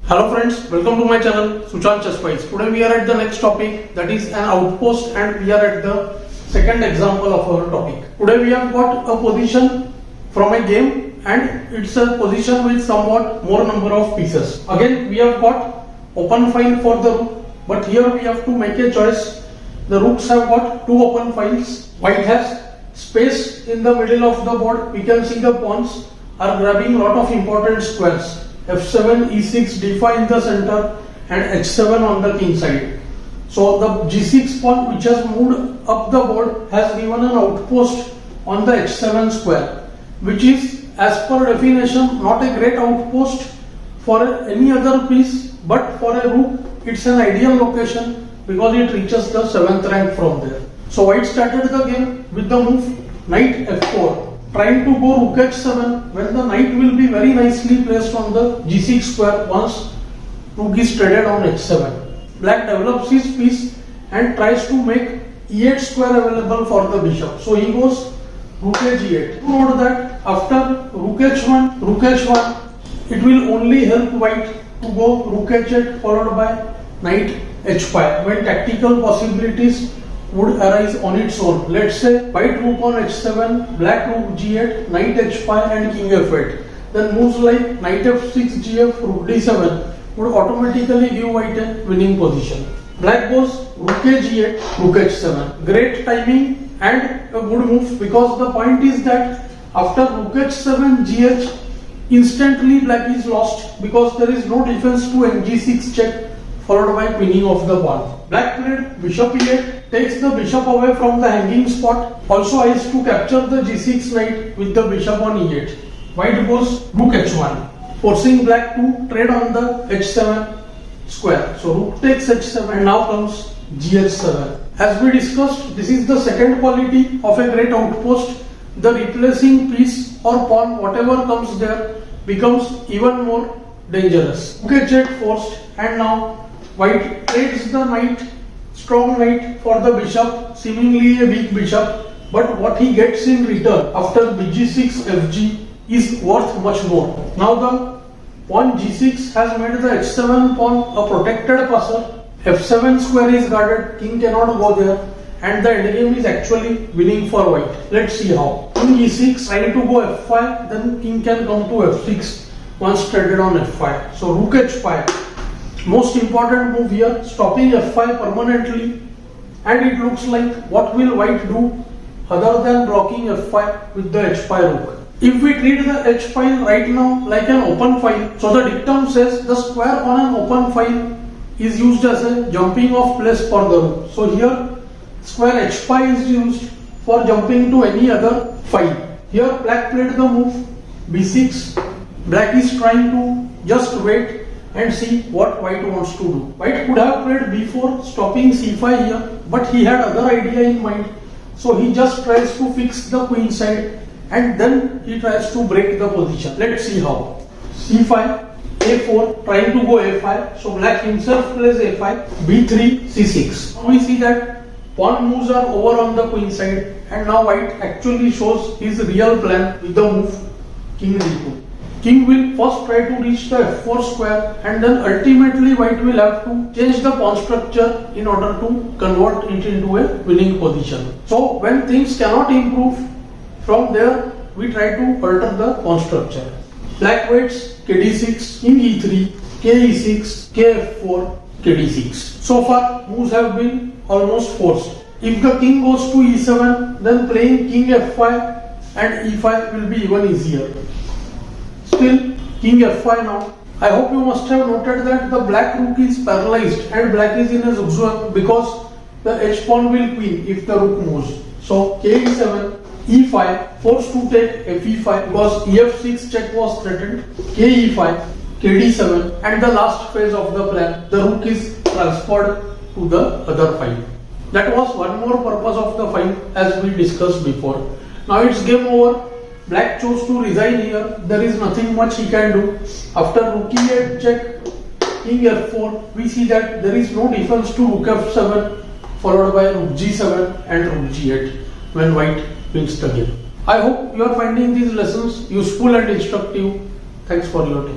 Hello friends, welcome to my channel Sushant Chess Spice. Today we are at the next topic, that is an outpost, and we are at the second example of our topic. Today we have got a position from a game and it's a position with somewhat more number of pieces. Again we have got open file for the rook, but here we have to make a choice. The rooks have got two open files. White has space in the middle of the board. We can see the pawns are grabbing a lot of important squares. F7, E6, D5 in the center and H7 on the king side. So the G6 pawn which has moved up the board has given an outpost on the H7 square, which is as per definition not a great outpost for any other piece, but for a rook it's an ideal location because it reaches the 7th rank from there. So white started the game with the move knight F4. Trying to go rook h7 when the knight will be very nicely placed on the g6 square once rook is traded on h7. Black develops his piece and tries to make e8 square available for the bishop. So he goes rook a g8. Note that after rook h1, it will only help white to go rook h8 followed by knight h5 when tactical possibilities would arise on its own. Let's say white rook on h7, black rook g8, knight h5 and king f8. Then moves like knight f6, gf, rook d7 would automatically give white a winning position. Black goes rook a g8, rook h7. Great timing and a good move, because the point is that after rook h7, gh, instantly black is lost because there is no defense to ng6 check followed by queening of the pawn. Black played bishop e8, takes the bishop away from the hanging spot, also aims to capture the g6 knight with the bishop on e8. White goes rook h1, forcing black to trade on the h7 square. So rook takes h7 and now comes gh7. As we discussed, this is the second quality of a great outpost. The replacing piece or pawn, whatever comes there, becomes even more dangerous. Rook h8 forced, and now white trades the knight, strong knight for the bishop, seemingly a weak bishop, but what he gets in return after bg6 fg is worth much more. Now the pawn g6 has made the h7 pawn a protected passer, f7 square is guarded, king cannot go there, and the endgame is actually winning for white. Let's see how. King e6, trying to go f5, then king can come to f6 once traded on f5. So rook h5. Most important move here, stopping f5 permanently, and it looks like what will white do other than blocking f5 with the h5 rook. If we treat the h file right now like an open file, so the dictum says the square on an open file is used as a jumping off place for the rook. So here square h5 is used for jumping to any other file. Here black played the move b6. Black is trying to just wait and see what white wants to do. White could have played b4, stopping c5 here, but he had other idea in mind. So he just tries to fix the queen side and then he tries to break the position. Let's see how. c5, a4, trying to go a5. So black himself plays a5, b3, c6. Now we see that pawn moves are over on the queen side, and now white actually shows his real plan with the move king d2. King will first try to reach the f4 square, and then ultimately white will have to change the pawn structure in order to convert it into a winning position. So when things cannot improve, from there we try to alter the pawn structure. Black waits kd6, king e3, ke6, kf4, kd6. So far moves have been almost forced. If the king goes to e7, then playing king f5 and e5 will be even easier. Still king f5 now. I hope you must have noted that the black rook is paralyzed and black is in a zugzwang because the h pawn will queen if the rook moves. So ke7, e5, forced to take fe5 because ef6 check was threatened, ke5, kd7, and the last phase of the plan, the rook is transferred to the other file. That was one more purpose of the file as we discussed before. Now it's game over. Black chose to resign here. There is nothing much he can do. After rook e8 check, king f4, we see that there is no defense to rook f7 followed by rook g7 and rook g8 when white wins the game. I hope you are finding these lessons useful and instructive. Thanks for your time.